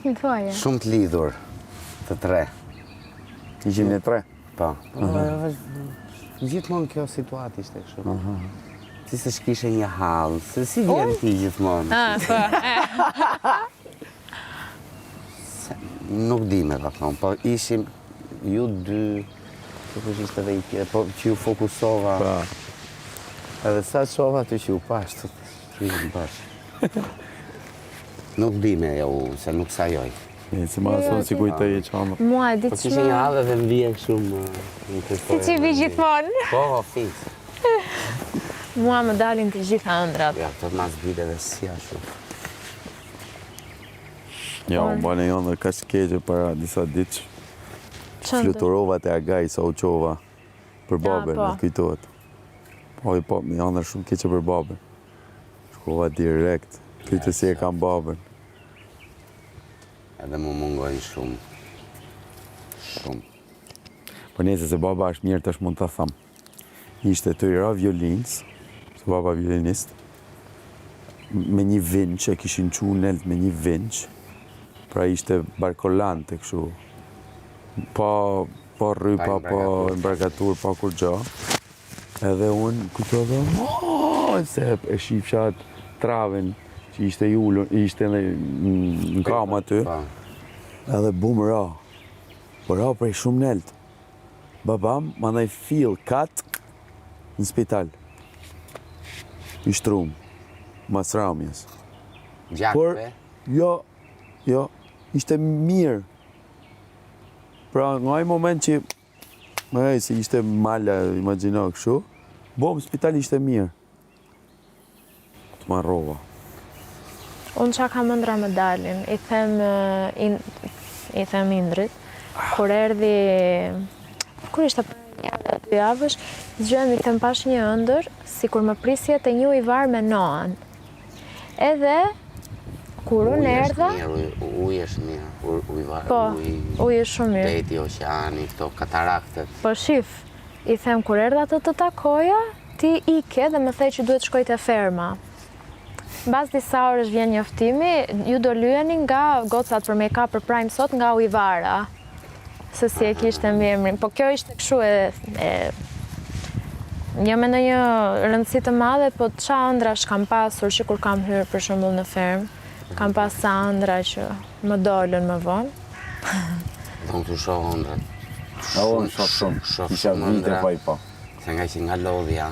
Më thuaje. Shumë të lidhur, të tre. Ishin e tre? Po. Gjithmonë kjo situatë ishte kështu. Si se shkishe një hallë, se si vjen ti gjithmonë. Nuk di me ka thonë, po ishim ju dy, që ishte dhe i tjerë, po që ju fokusova. Edhe sa qova të që ju pashtë, të ju pashtë. Nuk di me jo, se nuk sajoj. Si ma thonë si kujtoj e qamë. Mua e Po ditë kishe një hallë dhe më vije shumë... Si që vi gjithmonë. Po, fix. Mua më dalin të gjitha ëndrat. Ja, të mas vide dhe si ashtu. Ja, unë bane jonë dhe ka shkeqe para disa ditë. Fluturova të agaj sa u qova për babën, e kujtohet. Po, më janë dhe shumë keqe për babën. Shkova direkt, kujtë si e kam babën. Edhe mu mungojnë shumë. Shumë. Po njëse se baba është mirë tash mund të thamë. Ishte të ira violinës, se baba violinist, me një vinç, e kishin qunelt me një vinç, pra ishte barkolante kështu, pa rrypa, pa embarkatur, pa kur gja. Edhe unë kujtova, se e shifshat traven që ishte jullun, ishte në kam aty, edhe bum ra, po ra prej shumë nelt. Babam mandaj fill kat në spital. I shtrum, mas ramjes. Gjakve? Jo, ishte mirë. Pra, nga ai moment që, si ishte mala, imagjino kështu, bom, spital ishte mirë. Të marrova. Unë qa kam ëndra me dalin, i them Indrit, kur erdi, kur ishte për një dy javësh, zgjojmë i them pash një ëndër, si kur më prisje të një ujvar me noan. Edhe, kur unë erdha... Uj është mirë, ujvar, po, uj është shumë mirë. Deti, oqeani, këto kataraktet. Po shif, i them kur erdha të takoja, ti ike dhe më thej që duhet shkoj të ferma. Bas disa orësh vjen njoftimi, ju do lyeni nga gocat për make-up për prime sot nga ujvara. Se si e kishte mbi emrin. Po kjo ishte kështu jo me në një rëndësi të madhe, po qa ëndrash kam pasur që kur kam hyrë për shembull në ferm, kam pas sa ëndra që më dolën më vonë. Do në të shohë ëndrat. Unë shohë shumë, isha vite pa i pa. Se nga që nga lodhja,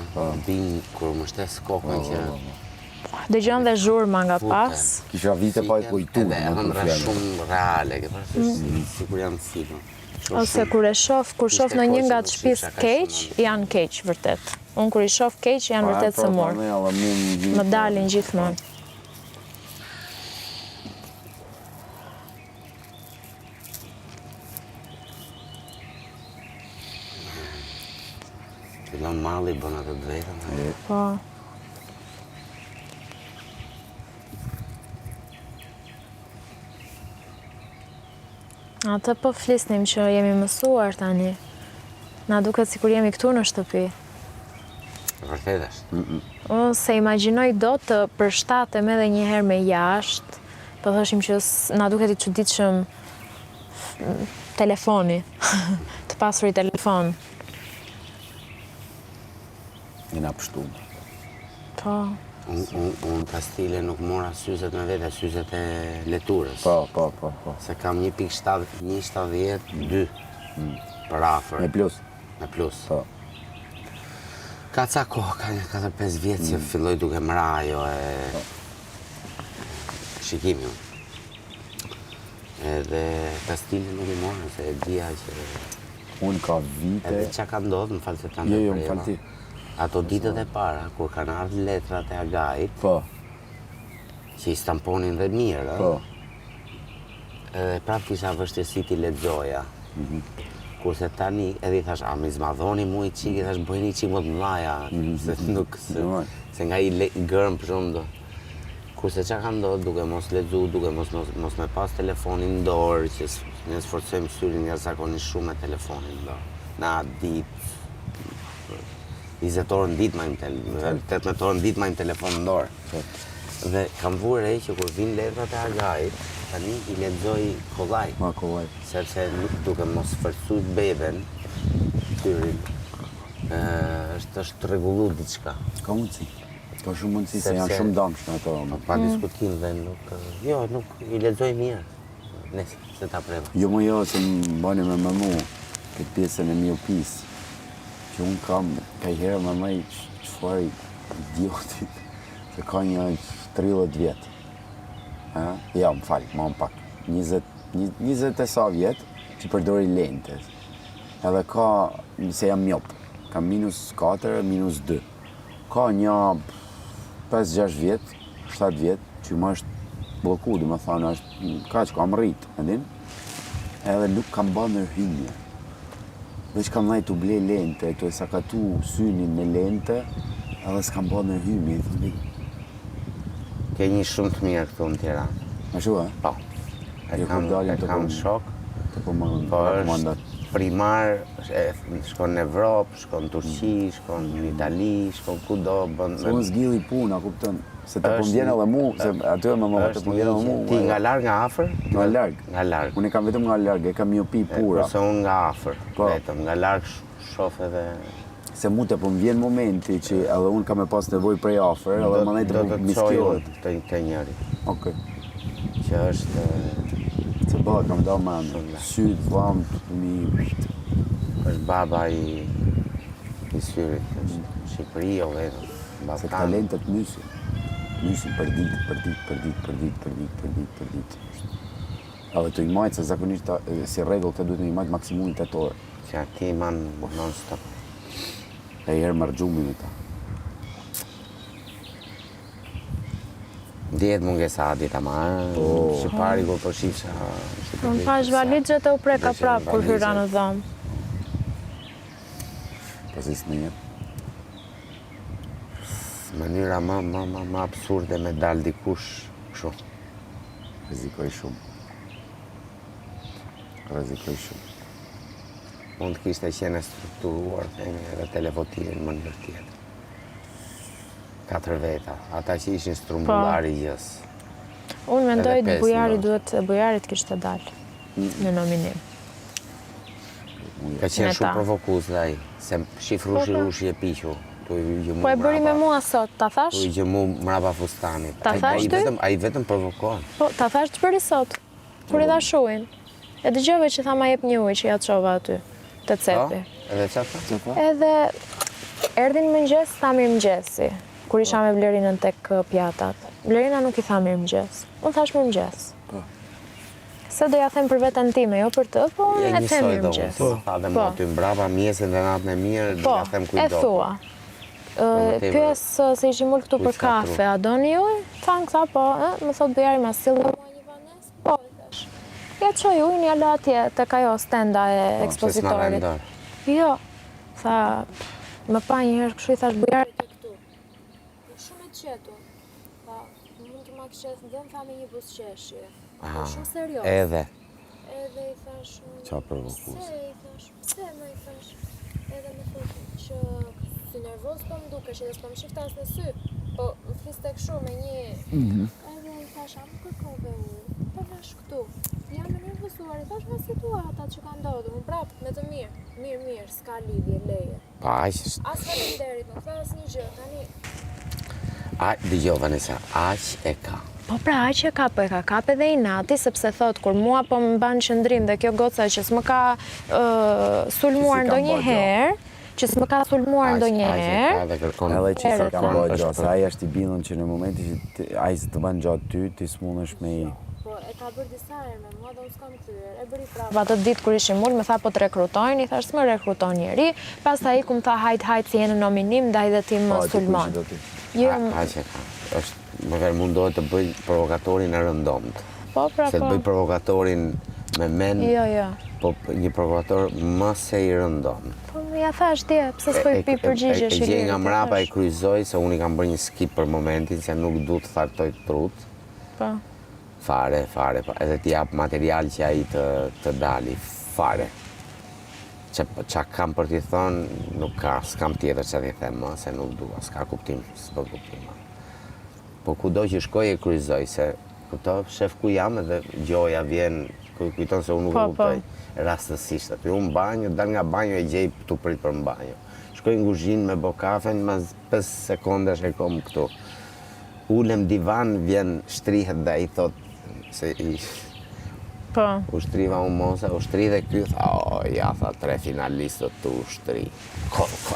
binë kur më shtes kokën që... Dëgjon dhe zhurma nga pas. Kisha vite pa i kujtu. Edhe ëndra shumë reale, ke parasysh si kur janë cilën. Ose kur shoh në një nga të shtëpisë keq, janë keq vërtet. Unë kur i shoh keq, janë vërtet së morë. Më dalin gjithmonë. Fillon malli bën atë drejtën. Po. Atë po flisnim që jemi mësuar tani. Na duket sikur jemi këtu në shtëpi. Vërtet është. Unë se imagjinoj do të përshtatem edhe një herë me jashtë, po thoshim që na duket i çuditshëm telefoni, të pasur i telefon. Jena pështum. Po. Unë pastile nuk mora syzet me vete, syzet e leturës. Po. Se kam 1.72 për afër. Me plus. Me plus. Po. Ka ca kohë, ka 4-5 vjetë që filloj duke mra ajo e shikimi unë. Edhe pastile nuk i mora, se e dhja që... Unë ka vite... Edhe që ka ndodhë, më falë se ta në Jo, më falë ti. Ato ditët e para, kur kanë ardhë letrat e agajit, Po. që i stamponin dhe mirë, Po. edhe prapë kisha vështirësi t'i lexoja. Kurse tani, edhe i thash, a me zmadhoni mu i qik, i thash, bëjni qik më të mlaja, se nuk, se nga i gërëm për shumë do. Kurse që ka ndodhë, duke mos lexu, duke mos me pas telefonin dorë, që ne sforcojmë syrin nga zakonisht shumë me telefonin dorë. Na ditë, 20 orë në ditë majmë 18 orë në ditë majmë telefon në dorë. Dhe kam vurë re që kur vinë letrat e Agajit, tani I lexoj kollaj. Ma kollaj. Sepse nuk duke mos forcuar beben, tyrin, është rregullu diçka. Ka mundësi. Ka shumë mundësi se janë shumë dëmshme ato. Pa diskutim dhe nuk, jo, nuk I lexoj mirë. Nëse se ta preva. Jo më jo se më bani me më mu këtë pjesën e miopisë. Që unë kam ka herë më mëj çfarë idiotit. Se ka një 30 vjetë. Ja, më falë, ma më pak. 20 e sa vjetë që përdori lentes. Edhe ka, se jam mjop, ka -4, -2. Ka një 5-6 vjetë, 7 vjetë, që më është bloku, dhe më thonë, është ka që kam rritë, edhin? Edhe nuk kam ba nërhymje. Veç kam najtë u ble lente, të e sakatu synin me lente, edhe s'kam ba nërhymje, i thëmë. Ke një shumë të mirë këtu në Tiranë. A shu, e? Po. E kam shok. Të po më Po rekomandat. është primar, shkon në Evropë, shkon në Turqi, shkon në Itali, shkon kudo, bën... Se unë zgjidhi puna, kuptën? Se të pëmbjen edhe mu, se aty e më më të pëmbjen edhe mu. Ti nga larg, nga afër? Nga larg. Nga larg. Unë e kam vetëm nga larg, e kam miopi pura. Kurse unë nga afër, vetëm. Nga larg shoh edhe... Se mu të pëmbjen momenti që edhe unë kam e pas nevoj prej afër, edhe më nejtë të miskjohet. Do të njëri. Okej. Që është... Se bëhet kam da me syt, vamt, është baba I syrit, është Shqipëri o vetëm, se Ballkan. talentet mysin për ditë. Edhe të imajtë, se zakonisht si rregull të duhet të imajtë maksimumi 8 orë. Që ati man non-stop. E herë marrë gjumi me ta. Djetë mungesa adit ama, Shqipari kur po shifsha... Unë pash valigjet e u preka prapë kur hyra në dhomë. Pasi së njërë. Mënyra më absurde me dal dikush kështu. Rezikoj shumë. Mund të kishte qenë strukturuar themi edhe televotirin më njërë tjetër. 4 veta, ata që ishin strumbullari gjës. Unë mendoj Edhe të bujarit kishte dalë në nominim. Ka qenë Me shumë ta. provokues dhe ai, se shif rushi e piqu. Tu I gjëmu Po e bëri me mrapa. mua sot, ta thash? Tu I gjëmu mrapa fustanit. Ta thash ty? Ai vetëm provokon. Po, ta thash të bëri sot, kur I dha shuin. E dëgjove që tha ma jep një ujë që ja çova aty, të cepi. Edhe çfarë tha? Edhe erdhin mëngjes, tha mirëmëngjesi, kur isha me Blerinën tek pjatat. Blerina nuk I tha mirëmëngjes. Unë thash mirëmëngjes. Se do ja them për veten time, jo për të, po unë e them mirëmëngjes. Tha dhe mua ty mbrapa, mjesën dhe natën e mirë, do Po, ja them e kujdo. thua. Pyes se ishim ullë këtu për kafe, a doni ujë? Thanë këta, po, më thot bujari ma sill dhe mua një vanes? Po, I thash. Ja qoj ujë një la atje tek ajo stenda e ekspozitorit. Jo, tha, më pa një herë kështu I thash bujari ke këtu. Shumë e qetur. Tha, mund të ma këshes në dhëmë, tha me një buzëqeshje. Shumë serios. Edhe. Edhe I thash... Qa provokues? Pse I thash? Pse më I thash? Edhe më thotë që si nervoz po më dukesh, edhe s'po më shifte as në sy, po më fliste kështu me një... Edhe I thash, a më kërkove ujë? Po vesh këtu. Jam e nervozuar, I thash me situatat që ka ndodhur, më prapë me të mirë. Mirë, s'ka lidhje, leje. Pa, aq është. As faleminderit, nuk tha asnjë gjë, tani. Dëgjoj Vanessa, aq e ka. Po pra, aq e ka, po e ka kap edhe inati, sepse thot, kur mua po më ban qëndrim dhe kjo goca që s'më ka sulmuar ndonjëherë, Edhe kërkon. Edhe që se kam Po, bëjë gjatë, se aja është I bindur që në momenti që aja të ban gjatë ty, ti s'mundesh me I... Po, e ka bërë disa herë me mua dhe unë s'kam kthyer. E bëri prapë. Atë ditë kur ishim ullë, më tha po të rekrutojnë, I thash s'më rekruton njeri, pastaj ku më tha hajt si jeni në nominim, ndaj dhe ti më sulmon. Jo, Aq e ka. Është më mundohet të bëj provokatorin e rëndomt. po pra Se të po. bëj provokatorin me men, Jo. po një provokator më se I rëndomt. Po ja thash ti, pse s'po I pi përgjigjesh E gjej nga mrapa, e kryzoj se unë I kam bërë një skip për momentin, se nuk du të thartoj trut. Po. Fare, edhe t'i jap material që ai të dali, fare. Qa kam për t'i thonë, nuk ka, s'kam tjetër që t'i them, se nuk dua, s'ka kuptim, s'bë kuptim. Po kudo që shkoj e kryzoj, se këto shef ku jam edhe gjoja vjen, kujton se unë nuk e kuptoj rastësisht. Aty unë banjo, dal nga banjo e gjej tu prit për banjo. Shkoj në kuzhinë me bo kafen, mas 5 sekondash e kom këtu. Ulem divan, vjen shtrihet dhe i thot se Po. u shtriva unë mosa, u shtri dhe ky tha, ja tha 3 finalistët tu u shtri.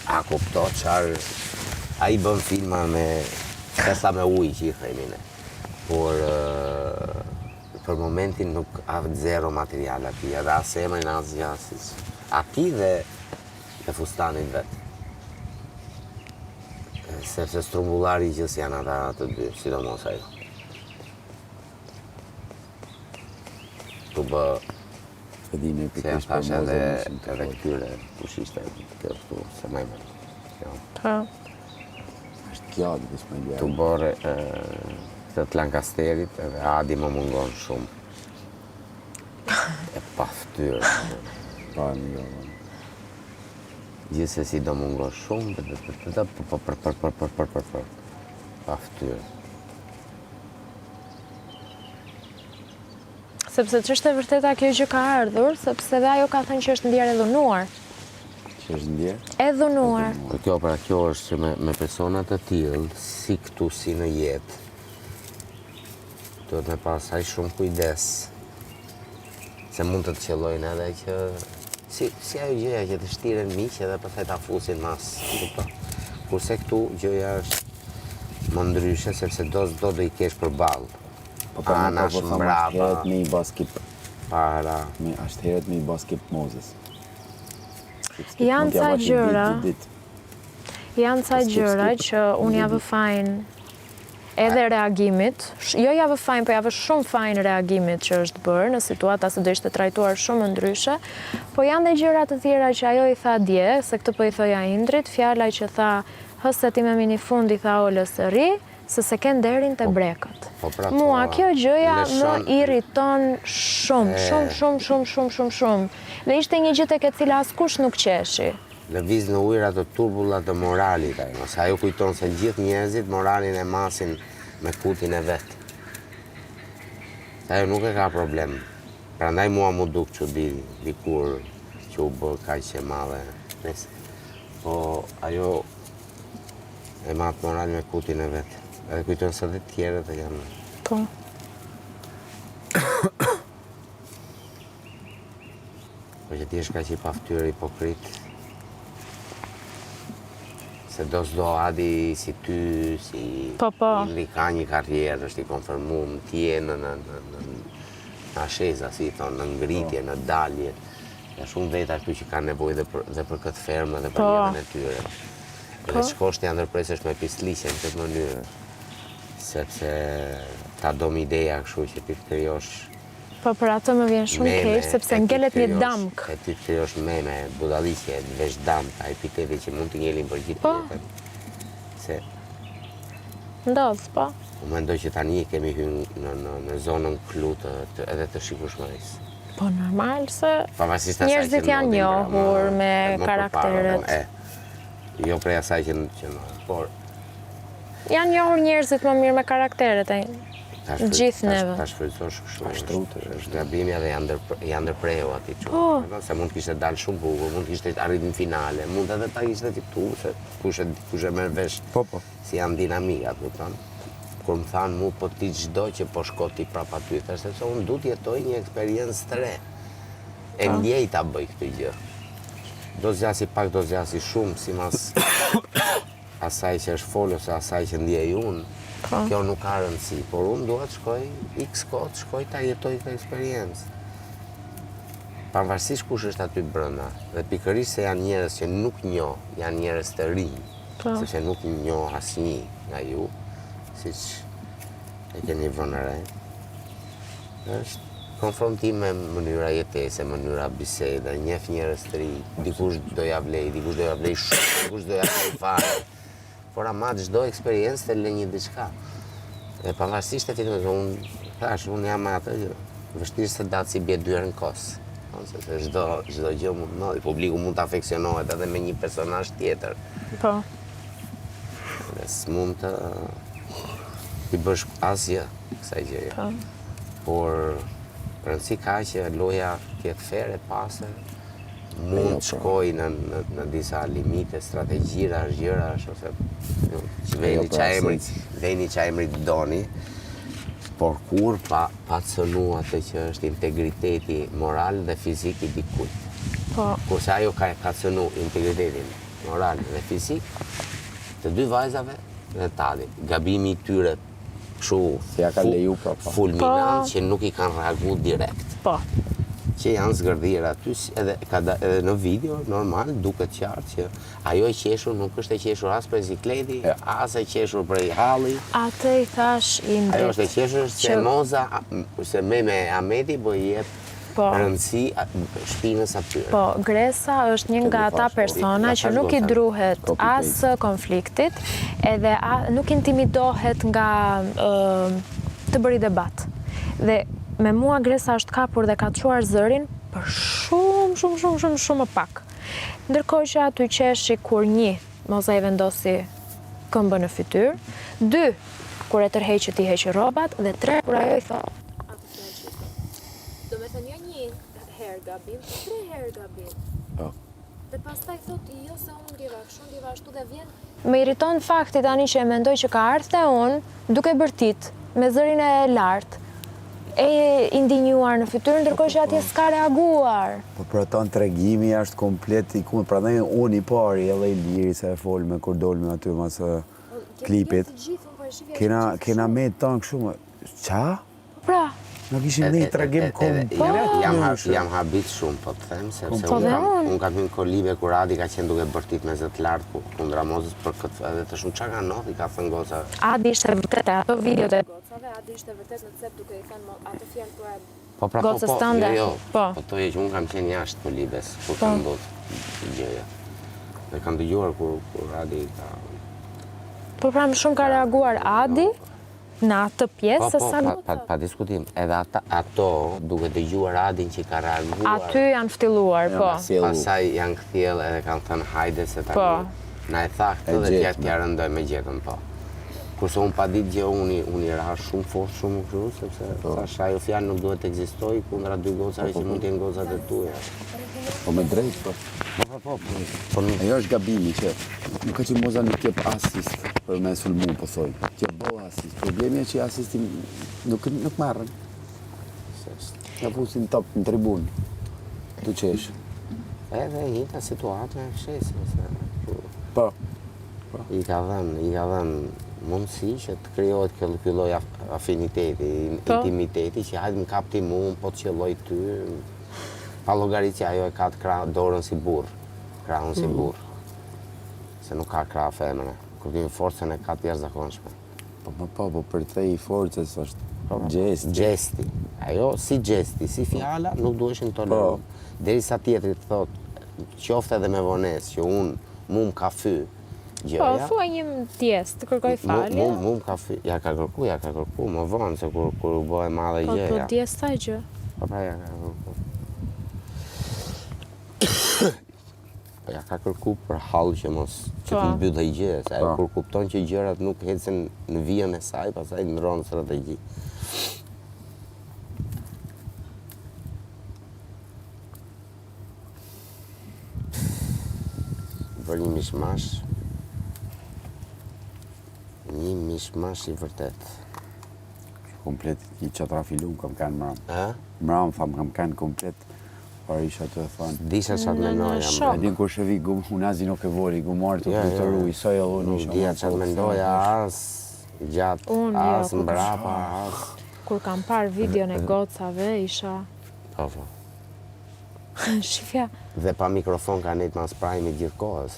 A kupto qarë, a i bën filma me, sa me ujë që i themi ne. Por për momentin nuk avë zero material ati, edhe as emrin as gjasis. Ati dhe fustanit vetë. Sepse strumbullari gjithës janë ata të dy, sidomos ajo. Tu bë, E di me se pikërisht thash edhe për këtyre, kush ishte kjo këtu, se më me. Po. është gjatë, dhe s'me Tu gjatë. bërë këtë të Lancasterit, edhe Adi më mungon shumë. E pa ftyrë. Pa në gjatë. Gjithsesi do mungon shumë, pa ftyrë. Sepse ç'është e vërteta kjo që ka ardhur, sepse dhe ajo ka thënë që është ndjerë e dhunuar. Që është ndje? E dhunuar. Kjo është që me persona të tillë, si këtu, si në jetë, duhet me pasaj shumë kujdes. Se mund të të qellojnë edhe që, si ajo gjëja që të shtiren miq edhe pastaj ta fusin mas. Kurse këtu gjëja është më ndryshe, sepse do i kesh përballë. Po për më Anash po thëmë është mbrapa, heret me i baskip, para. është heret me i baskip Moses. Janë ca gjëra, Dit. janë ca gjëra që unë javë fajn edhe reagimit, jo javë fajn, po javë shumë fajn reagimit që është bërë në situata se do ishte trajtuar shumë ndryshe, po janë dhe gjëra të tjera që ajo i tha dje, se këtë po i thoja Indrit, fjala që tha hëse ti me mini fund i tha Olës së ri, se ken derin të brekët. Mua kjo gjëja më irriton shumë. Dhe ishte një gjë tek e cila askush nuk qeshi. Lëviz në ujëra të turbullat të moralit, se ajo kujton se gjithë njerëzit moralin e masin me kutin e vetë. Ajo nuk e ka problem. Prandaj mua mu duk çudi dikur që u bë kaq e madhe. Po ajo e matë moral me kutin e vetë. Edhe kujton se dhe tjerët e janë. Po. Po që ti është kaq i paftyrë hipokrit. Se do s'do Adi si ty, si Indri ka një karrierë, është i konfirmuar, ti je në asheza, si i thonë, në ngritje, në dalje. Ka shumë veta këtu që ka nevojë dhe për këtë fermë dhe për jetën e tyre. Dhe shkosht ja ndërpresesh me pisliqe në këtë mënyrë. Sepse ta do më ideja kështu që ti të krijosh. Po për atë më vjen shumë keq, sepse ngelet një damk. E ti të krijosh meme, budalliqe, veç damk, epitete që mund të ngelin për gjithë jetën. Se ndodh, po. Unë mendoj që tani kemi hyrë në zonën klutë edhe të shikueshmërisë. Po normal se njerëzit janë njohur me karakteret. Jo prej asaj që por janë njohur njerëzit më mirë me karakteret e gjithë neve. Ta shfrytëzosh kështu. Është gabimi edhe janë ndërprehu aty që. Se mund të kishte dalë shumë bukur, mund të kishte arritur në finale, mund edhe ta kishte fitu, se kush e merr vesh si janë dinamikat, kupton? Kur më thanë mu, po ti çdo që po shko ti prapa ty, thash sepse unë du të jetoj një eksperiencë të re. E ndjej ta bëj këtë gjë. Do zjasi pak, do zjasi shumë, si mas asaj që është folë ose asaj që ndjej unë. Kjo nuk ka rëndësi, por unë duhet shkoj x kohë, shkoj ta jetoj këtë eksperiencë. Pavarësisht kush është aty brenda, dhe pikërisht se janë njerëz që nuk njoh, janë njerëz të rinj, sepse nuk njoh asnjë nga ju, siç e keni vënë re. Është konfrontim me mënyra jetese, mënyra bisede, njeh njerëz të rinj, dikush do ja vlej, dikush do ja vlej shumë, dikush do ja vlej fare. Por ama çdo eksperiencë të lë një diçka. Dhe pavarësisht e fitimit, unë jam atë që vështirë se datë si bje dy herë në kos. Se çdo gjë mund ndodhi, publiku mund të afeksionohet edhe me një personazh tjetër. Po. Dhe s'mund të t'i bësh asgjë kësaj gjëje. Por rëndësi ka që loja t'jetë fair e pastër, mund të shkoj në disa limite, strategjira, gjërash, ose veni qa emri të doni, por kur pa të sënu atë që është integriteti moral dhe fizik i dikujt. Kurse ajo ka të sënu integritetin moral dhe fizik të dy vajzave dhe Tadit. Gabimi i tyre fulminant që nuk i kanë reagu direkt. Që janë zgërdhira aty, edhe në video, normal, duket qartë që ajo e qeshur nuk është e qeshur as prej zikleti, as e qeshur prej halli. Atë i thash Indrit. Ajo është e qeshur se Moza, se me Ahmeti, po i jep rëndësi shpinës atyre. Po, Gresa është një nga ata persona që nuk i druhet as konfliktit, edhe nuk intimidohet nga të bëri debat. Dhe me mua Gresa është kapur dhe ka çuar zërin për shumë më pak. Ndërkohë që aty qeshi kur një, Moza i vendosi këmbën në fytyrë, 2, kur e tërheqi ti heqi rrobat, dhe 3, kur ajo i thotë do me thënë një herë gabim, 3 herë gabim. Dhe pastaj thotë, jo se unë ndjeva ashtu dhe vjen. Më iriton fakti tani që e mendoj që ka ardhur dhe unë duke bërtit, me zërin e lartë, e indinjuar në fytyrë, ndërkohë që atje s'ka reaguar. Po për atë tregimi është komplet i kundër, prandaj unë i pari edhe i liri se e fol me kur dolmi aty mas klipit. Kena me tan kështu, qa? Pra, nuk ishim një tregim komplet. Jam habit shumë, po të them, sepse unë kam hyrë kolive kur Adi ka qenë duke bërtit me zët lartë kundra Mozës për këtë, edhe të shumë qa ka noti, ka thënë goca. Adi ishte vërtet e ato videot e gocave, Adi ishte vërtet në cep duke i thënë ato fjalë për gocës tënde. Po to e që unë kam qenë jashtë kolives, kur kam ndodhë të gjëja. Dhe kam dëgjuar kur Adi ka... Po pra më shumë ka reaguar Adi, në atë pjesë, se sa nuk... Pa diskutim, edhe ato duke dëgjuar Adin që ka reaguar... Aty janë ftilluar, po. Pasaj janë këthjel edhe kanë thënë hajde se tani na e thaktë dhe t'ja rëndoj me gjetën, po. Kurse unë pa ditë gjë, unë i raha shumë fort, shumë kështu, sepse thash ajo fjalë nuk duhet të ekzistoj kundra dy gocave që mund t'jenë gocat e tuaja. Po me drejt, po. Ajo është gabimi që nuk ka që Moza nuk jep asist për me sulmu, po thoj. Që bo asist. Problemi e që asisti nuk marrën. Nga pusin top në tribun. Tu qesh. Edhe njëta situatë me fshesin. Po. I ka dhenë mundësi që të krijohet kjo lloj afiniteti, intimiteti, që hajtë më kapti mu, po të qelloj ty. Pa llogarit që ajo e ka të dorën si burr, krahun si burr. Se nuk ka krah femre. Kur vjen forcën e ka të jashtëzakonshme. Po, për te i forcës është gjesti. Ajo si gjesti, si fjala, nuk duheshin toleru. Derisa tjetri të thotë, qofte edhe me vonesë, që mu m'ka fy gjëja. Po, thua një tjesë, të kërkoj falje. Mu m'ka fy, ja ka kërku, më vonë, se kur u bëhe madhe gjëja. Po, tjesë taj gjë. Po, pra, ja ka kërku. Ja ka kërku për hallë që mos që t'i mbyllë gjë, se ajo kur kupton që gjërat nuk ecën në vijën e saj, pastaj ndron strategji. Bërë një mishmash i vërtet. Komplet, i qatra filum kam kanë mram. Mram, kam kanë komplet. Por isha të thonë. Disha qatë mendoja. E din kur shëvi, unë azi nuk e voli, marë të kulturu, i soj e unë. Nuk dhja qatë mendoja, as gjatë, as mbrapa, as... Kur kam parë videon e gocave, isha... Po. Shifja. Dhe pa mikrofon ka nejtë mas prajmi gjithë kohës,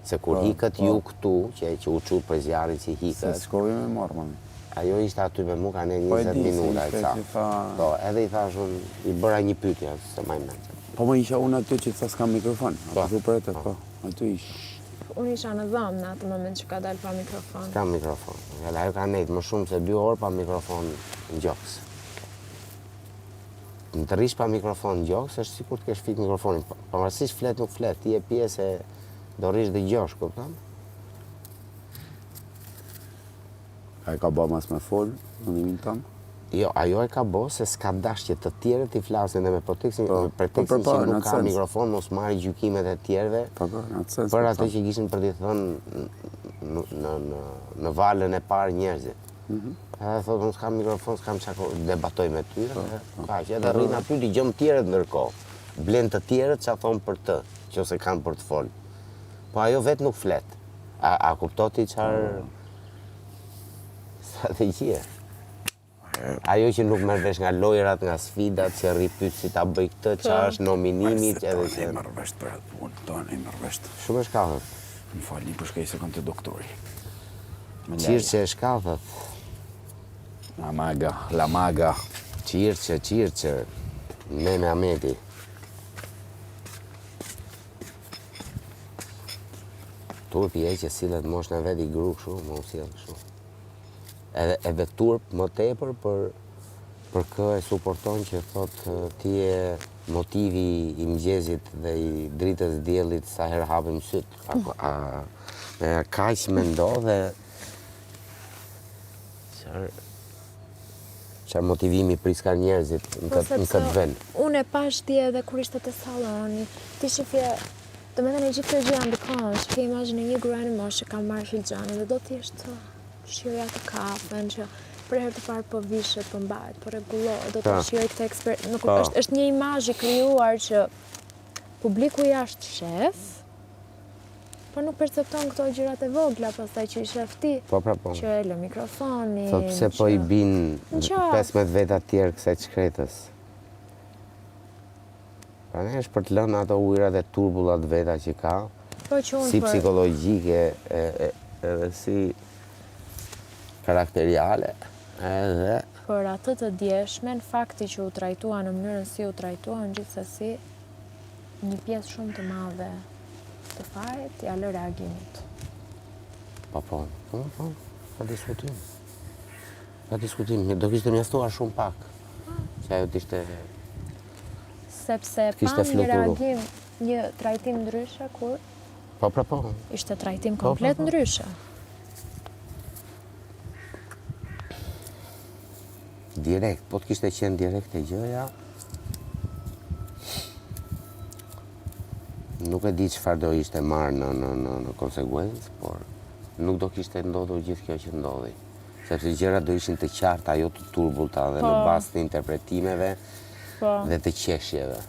se kur hikët ju këtu, që u qutë për zjarit që hikët... Se shkovi me morë, mami. Ajo ishte aty me mu ka ne 20 minuta e ca. Po, edhe i thash unë, i bëra një pytja, se ma i menë. Po më isha unë aty që të s'ka mikrofon. Po, për e po, aty isha. Unë isha në dhamë në atë moment që ka dalë pa mikrofon. S'ka mikrofon. Edhe ajo ka nejtë më shumë se 2 orë pa mikrofon në gjoks. Në të rish pa mikrofon në gjoks, është sikur të kesh fik mikrofonin. Pavarësisht flet nuk flet, ti e pjesë e do rish dhe gjosh, kupton? A e ka ba mas me folë, në nimin tëmë? Jo, ajo e ka bo se s'ka dashje të tjerët i flasin dhe me pretekstin po, që në nuk atë ka sens. mikrofon, mos marri gjykimet e tjerëve, Në atë sens. për atë që kishin për t'i thënë në valën e parë njerëzit. Edhe thotë, unë s'kam mikrofon, s'kam çako debatoj me ty, kaq, edhe rrin aty dëgjon tjerët ndërkohë. Blen të tjerët ç'a thon për të, nëse kanë për të fol. Po ajo vetë nuk flet. A kuptoti çfarë strategjie? Ajo që nuk merr vesh nga lojrat, nga sfidat, që rri pyet si ta bëj këtë, çfarë është nominimi, edhe Tonë që i mërë vesht për atë punë, tonë i mërë vesht. shumë e shkallët. Më falë një përshkej se kom të doktori. Qirçe e shkallët. La maga. Qirçe. Me Ahmeti. Turpi e që sillet mosh në vet i gru kështu, më u sjell kështu. Edhe turp më tepër për kë e suporton që thot ti je motivi i mëngjesit dhe i dritës diellit sa herë hapim syt. Kaq mendo dhe çfarë motivimi priska njerëzit në këtë vend. Unë e pash ti edhe kur ishte te salloni, ti shifje, do me thënë gjithë të gjë ndikon, shifje imazhin e një gruani mosh që ka marrë filxhanin dhe do t'jeshtë shioja të kafen që për herë të parë po vishet, po mbajt, po rregullohet, do të shijoj këtë ekspert. Është një imazh i krijuar që publiku jashtë shef, por nuk percepton këto gjërat e vogla, pastaj që i shef ti. Po. Që e lë mikrofonin. Thot pse po i bin 15 veta tjerë kësaj çkretës. Pra është për të lënë ato ujërat e turbullat veta që ka, si psikologjike edhe si karakteriale, edhe... Për atë të djeshmen, fakti që u trajtua në mënyrën si u trajtua, në gjithsesi një pjesë shumë të madhe të fajt, ja lë reagimit. Po, pa diskutim. Do kishte mjaftuar shumë pak, që ajo t'ishte... Sepse pa një reagim, një trajtim ndryshe, kur? Po. Ishte trajtim komplet ndryshe. Direkt, po t'kishte qenë direkt e gjëja, nuk e di çfarë do ishte marrë në konsekuencë, por nuk do kishte ndodhur gjithë kjo që ndodhi. Sepse gjërat do ishin të qarta, jo të turbulta dhe në bazë të interpretimeve dhe të qeshjeve.